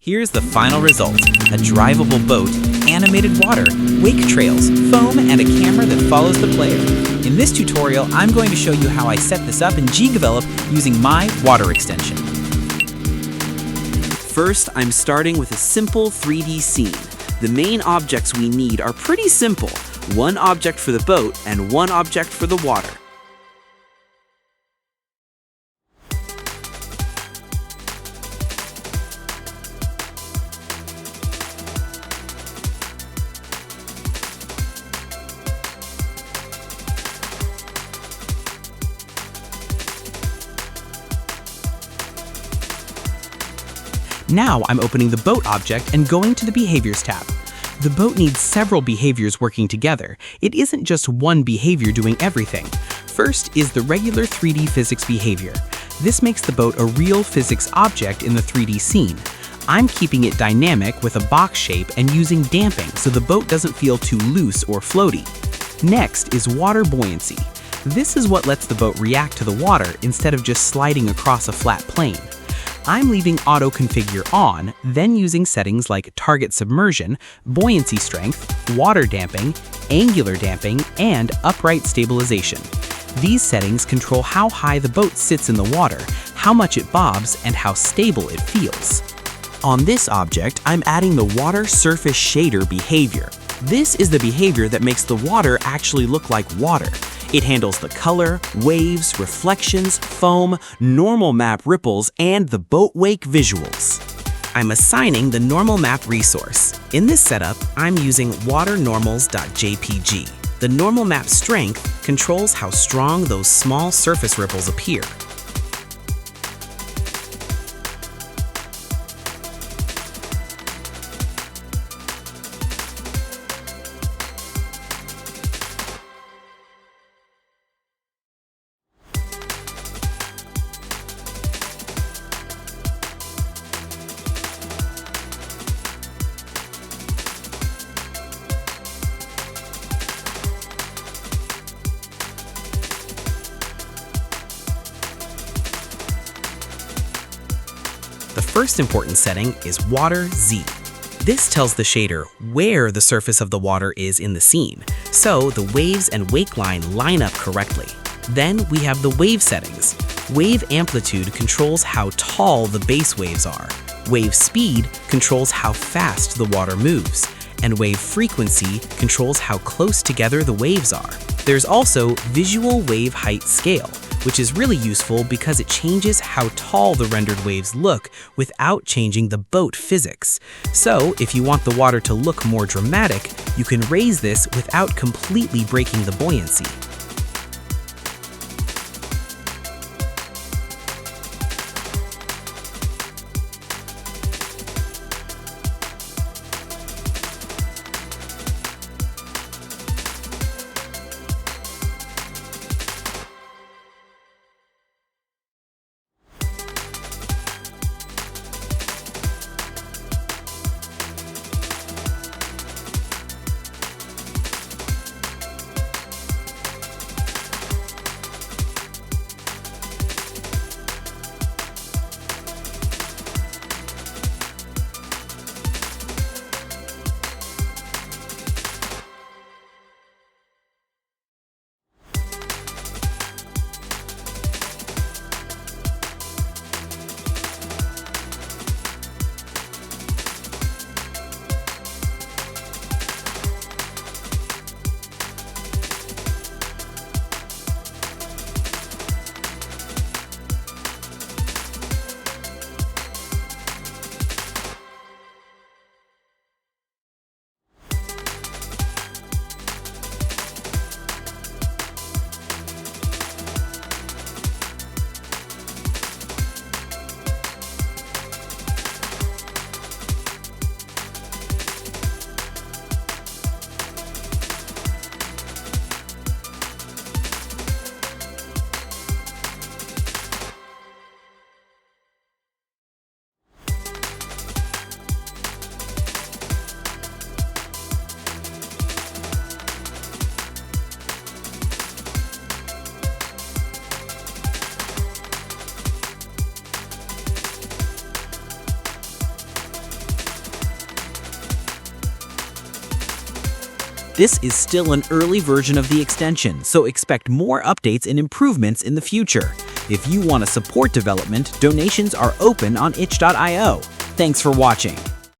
Here's the final result: a drivable boat, animated water, wake trails, foam, and a camera that follows the player. In this tutorial, I'm going to show you how I set this up in GDevelop using my water extension. First, I'm starting with a simple 3D scene. The main objects we need are pretty simple: one object for the boat and one object for the water. Now I'm opening the boat object and going to the Behaviors tab. The boat needs several behaviors working together. It isn't just one behavior doing everything. First is the regular 3D physics behavior. This makes the boat a real physics object in the 3D scene. I'm keeping it dynamic with a box shape and using damping so the boat doesn't feel too loose or floaty. Next is water buoyancy. This is what lets the boat react to the water instead of just sliding across a flat plane. I'm leaving auto configure on, then using settings like target submersion, buoyancy strength, water damping, angular damping, and upright stabilization. These settings control how high the boat sits in the water, how much it bobs, and how stable it feels. On this object, I'm adding the water surface shader behavior. This is the behavior that makes the water actually look like water. It handles the color, waves, reflections, foam, normal map ripples, and the boat wake visuals. I'm assigning the normal map resource. In this setup, I'm using waternormals.jpg. The normal map strength controls how strong those small surface ripples appear. The first important setting is Water Z. This tells the shader where the surface of the water is in the scene, so the waves and wake line line up correctly. Then we have the wave settings. Wave amplitude controls how tall the base waves are. Wave speed controls how fast the water moves. And wave frequency controls how close together the waves are. There's also visual wave height scale, which is really useful because it changes how tall the rendered waves look without changing the boat physics. So if you want the water to look more dramatic, you can raise this without completely breaking the buoyancy. This is still an early version of the extension, so expect more updates and improvements in the future. If you want to support development, donations are open on itch.io. Thanks for watching.